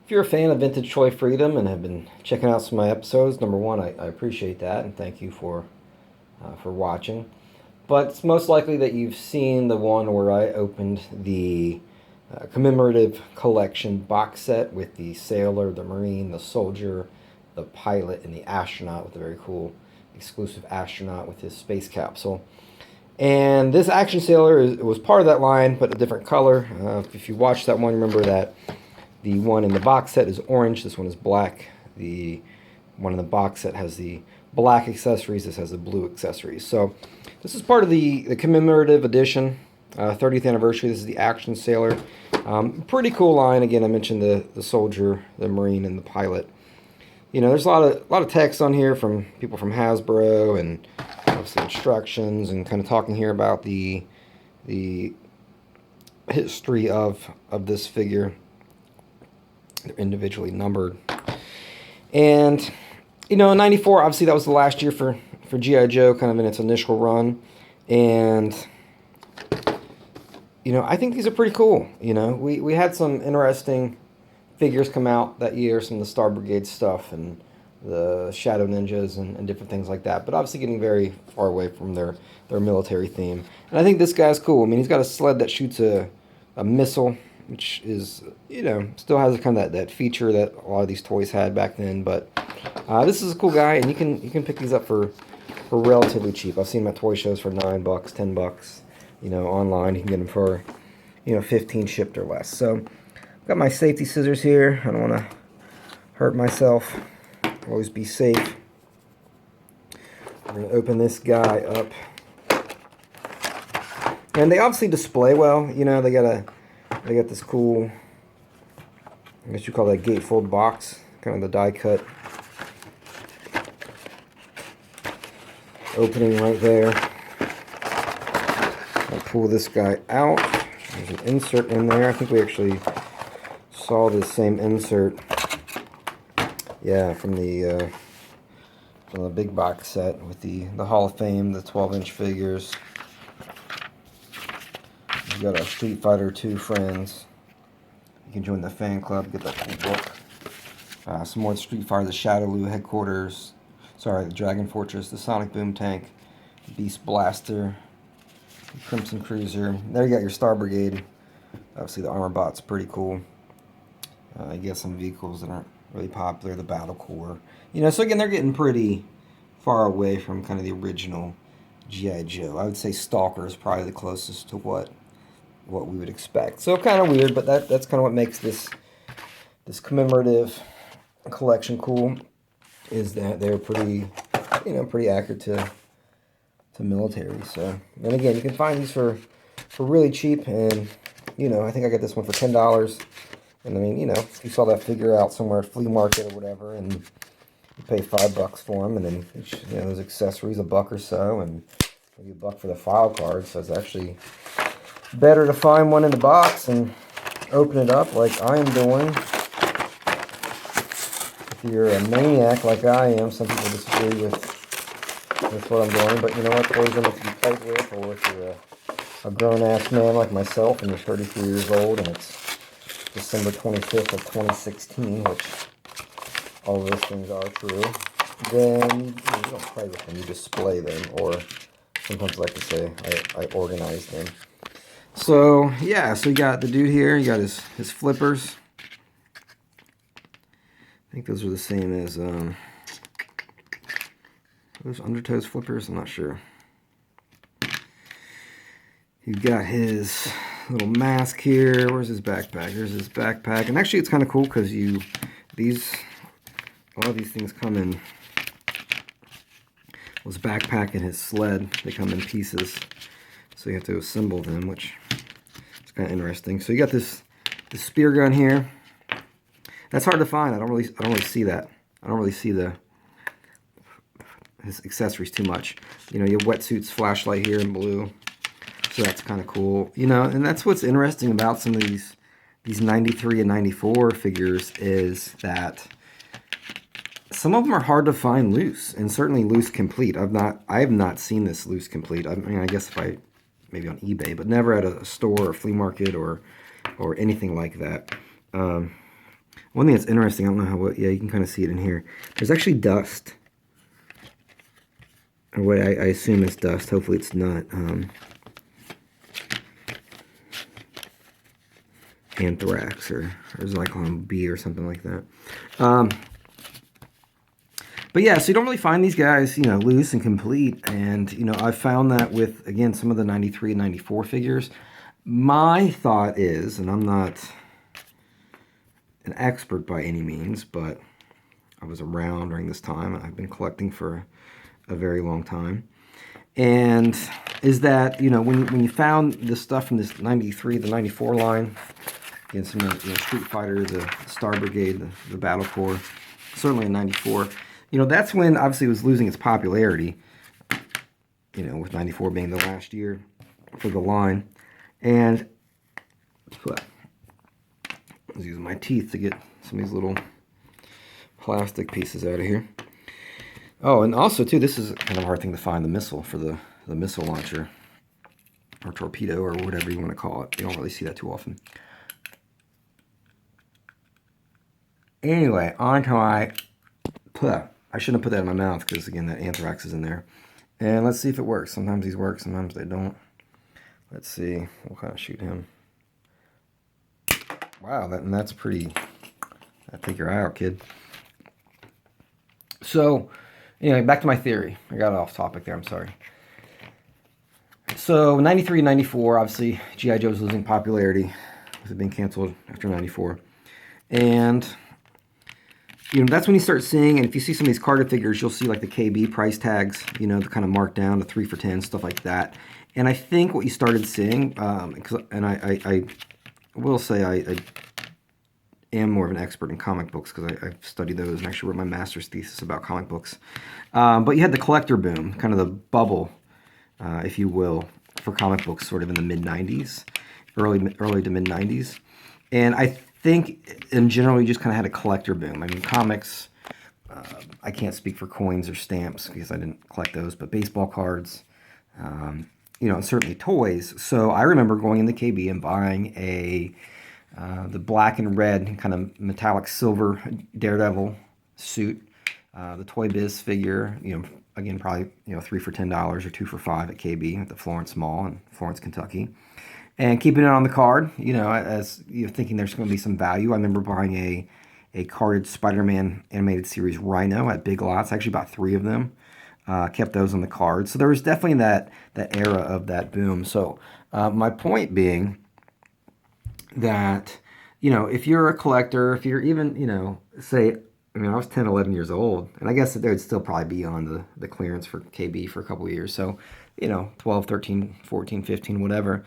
If you're a fan of Vintage Toy Freedom and have been checking out some of my episodes, number one, I appreciate that and thank you for watching. But it's most likely that you've seen the one where I opened the Commemorative Collection box set with the sailor, the marine, the soldier, the pilot, and the astronaut with a very cool exclusive astronaut with his space capsule. And this action sailor was part of that line, but a different color. If you watched that one, remember that the one in the box set is orange. This one is black. The one in the box set has the black accessories. This has the blue accessories. So this is part of the commemorative edition, 30th anniversary. This is the action sailor. Pretty cool line. Again, I mentioned the soldier, the marine, and the pilot. You know, there's a lot of text on here from people from Hasbro and obviously instructions and kind of talking here about the history of this figure. They're individually numbered. And, you know, in 94, obviously that was the last year for G.I. Joe, kind of in its initial run. And, you know, I think these are pretty cool. You know, we had some interesting figures come out that year, some of the Star Brigade stuff and the Shadow Ninjas and different things like that. But obviously getting very far away from their military theme. And I think this guy's cool. I mean, he's got a sled that shoots a missile, which is, you know, still has kind of that feature that a lot of these toys had back then. But this is a cool guy, and you can pick these up for relatively cheap. I've seen them at toy shows for $9, $10. You know, online you can get them for, you know, 15 shipped or less. So I've got my safety scissors here. I don't want to hurt myself. Always be safe. I'm going to open this guy up. And they obviously display well. You know, they got this cool, I guess you call that gatefold box, kind of the die cut opening right there. I'll pull this guy out. There's an insert in there. I think we actually saw this same insert, yeah, from the big box set with the Hall of Fame, the 12-inch figures. We've got our Street Fighter 2 friends. You can join the fan club, get that cool book. Some more Street Fighter, the Shadowloo headquarters. Sorry, the Dragon Fortress, the Sonic Boom Tank, Beast Blaster, the Crimson Cruiser. There you got your Star Brigade. Obviously the Armor Bot's pretty cool. You get some vehicles that aren't really popular, the Battle Corps. You know, so again, they're getting pretty far away from kind of the original G.I. Joe. I would say Stalker is probably the closest to what we would expect. So kind of weird, but that's kind of what makes this commemorative collection cool, is that they're pretty, you know, pretty accurate to military. So, and again, you can find these for really cheap, and, you know, I think I got this one for $10. And I mean, you know, if you saw that figure out somewhere at flea market or whatever, and you pay $5 for them, and then, you know, those accessories $1 or so, and maybe $1 for the file card. So it's actually better to find one in the box and open it up like I am doing. If you're a maniac like I am, some people disagree with what I'm doing, but you know what, toys are meant to be played with. Or if you're a grown-ass man like myself and you're 33 years old and it's December 25th of 2016, which all of those things are true, then you don't play with them, you display them, or sometimes I like to say I organize them. So, yeah, so you got the dude here, you got his flippers. I think those are the same as, those Undertows flippers, I'm not sure. You've got his little mask here. Where's his backpack? Here's his backpack. And actually it's kind of cool because a lot of these things come in, his backpack and his sled, they come in pieces. So you have to assemble them, which is kind of interesting. So you got this spear gun here. That's hard to find. I don't really see that. I don't really see his accessories too much. You know, you have wetsuits, flashlight here in blue. So that's kind of cool. You know, and that's what's interesting about some of these 93 and 94 figures, is that some of them are hard to find loose, and certainly loose complete. I have not seen this loose complete. I mean, I guess maybe on eBay, but never at a store or flea market or anything like that. One thing that's interesting, I don't know how well, yeah, you can kind of see it in here. There's actually dust. Or what I assume is dust. Hopefully it's not anthrax or Zyklon B or something like that. But yeah, so you don't really find these guys, loose and complete. And, I found that with, again, some of the 93 and 94 figures. My thought is, and I'm not an expert by any means, but I was around during this time. I've been collecting for a very long time. And is that, when you found the stuff from this 93, the 94 line, again, some of the Street Fighter, the Star Brigade, the Battle Corps, certainly in 94, that's when obviously it was losing its popularity, with 94 being the last year for the line. And I was using my teeth to get some of these little plastic pieces out of here. Oh, and also, too, this is kind of a hard thing to find, the missile for the missile launcher or torpedo or whatever you want to call it. You don't really see that too often. Anyway, on to my... I shouldn't have put that in my mouth because, again, that anthrax is in there. And let's see if it works. Sometimes these work, sometimes they don't. Let's see. We'll kind of shoot him. Wow, that's pretty... Take your eye out, kid. So, anyway, back to my theory. I got off topic there, I'm sorry. So, 93 and 94, obviously, G.I. Joe's losing popularity with it being canceled after 94. And... that's when you start seeing, and if you see some of these carded figures, you'll see like the KB price tags, the kind of marked down to 3 for 10, stuff like that. And I think what you started seeing, and I will say I am more of an expert in comic books because I've studied those and actually wrote my master's thesis about comic books. But you had the collector boom, kind of the bubble, if you will, for comic books sort of in the mid-90s, early to mid-90s. And I think in general you just kind of had a collector boom. I mean, comics, I can't speak for coins or stamps because I didn't collect those, but baseball cards, and certainly toys. So I remember going into KB and buying the black and red kind of metallic silver Daredevil suit, the Toy Biz figure, again, probably, 3 for $10 or 2 for $5 at KB at the Florence Mall in Florence, Kentucky. And keeping it on the card, as thinking there's going to be some value. I remember buying a carded Spider-Man animated series Rhino at Big Lots. I actually bought 3 of them. Kept those on the card. So there was definitely that era of that boom. So my point being that, if you're a collector, if you're even, say, I was 10, 11 years old, and I guess that they'd still probably be on the clearance for KB for a couple of years. So, 12, 13, 14, 15, whatever.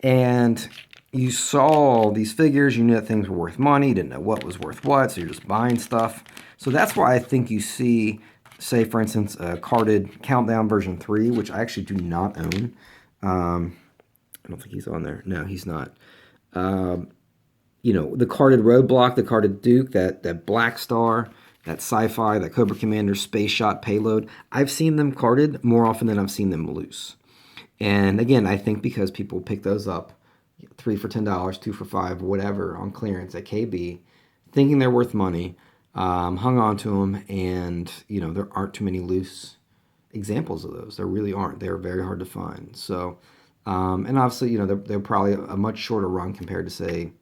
And you saw these figures, you knew that things were worth money, you didn't know what was worth what, so you're just buying stuff. So that's why I think you see, say, for instance, a carded Countdown version 3, which I actually do not own. I don't think he's on there. No, he's not. The carded Roadblock, the carded Duke, that Black Star, that Sci-Fi, that Cobra Commander Space Shot Payload. I've seen them carded more often than I've seen them loose. And again, I think because people pick those up, 3 for $10, 2 for $5, whatever, on clearance at KB, thinking they're worth money, hung on to them, and there aren't too many loose examples of those. There really aren't. They're very hard to find. So, and obviously, they're probably a much shorter run compared to, say,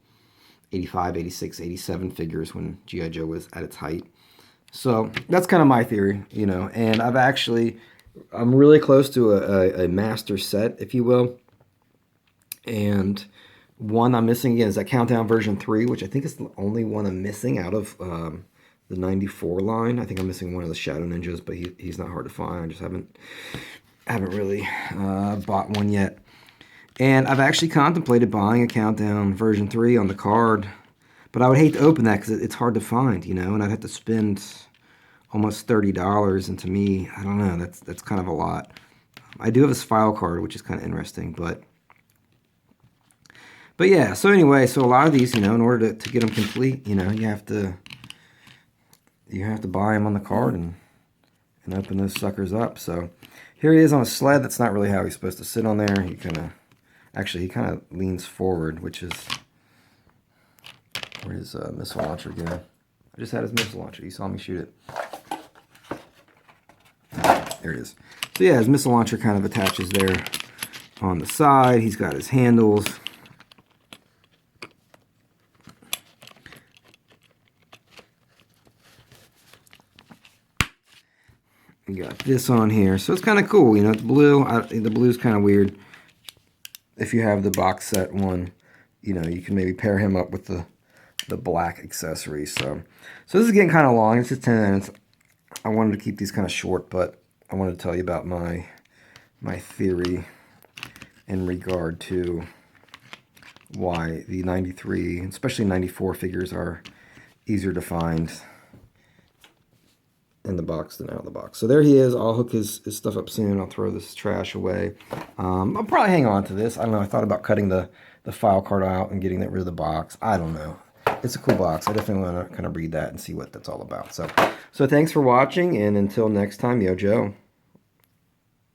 85, 86, 87 figures when G.I. Joe was at its height. So that's kind of my theory, and I'm really close to a master set, if you will. And one I'm missing, again, is that Countdown version 3, which I think is the only one I'm missing out of the 94 line. I think I'm missing one of the Shadow Ninjas, but he's not hard to find. I just haven't really bought one yet. And I've actually contemplated buying a Countdown version 3 on the card, but I would hate to open that because it's hard to find, and I'd have to spend almost $30, and to me, I don't know, that's kind of a lot. I do have this file card, which is kind of interesting, but yeah, so anyway, so a lot of these, in order to get them complete, you have to buy them on the card and open those suckers up. So here he is on a sled. That's not really how he's supposed to sit on there. He kind of leans forward, which is Where his missile launcher go? I just had his missile launcher. You saw me shoot it. There it is. So yeah, his missile launcher kind of attaches there on the side. He's got his handles. We got this on here. So it's kind of cool. You know, it's blue. The blue's kind of weird. If you have the box set one, you know, you can maybe pair him up with the black accessory. So this is getting kind of long. It's just 10 minutes. I wanted to keep these kind of short, but I wanted to tell you about my theory in regard to why the 93, especially 94 figures are easier to find in the box than out of the box. So there he is. I'll hook his stuff up soon. I'll throw this trash away. I'll probably hang on to this. I don't know. I thought about cutting the file card out and getting rid of the box. I don't know. It's a cool box. I definitely want to kind of read that and see what that's all about. So thanks for watching, and until next time, yo Joe.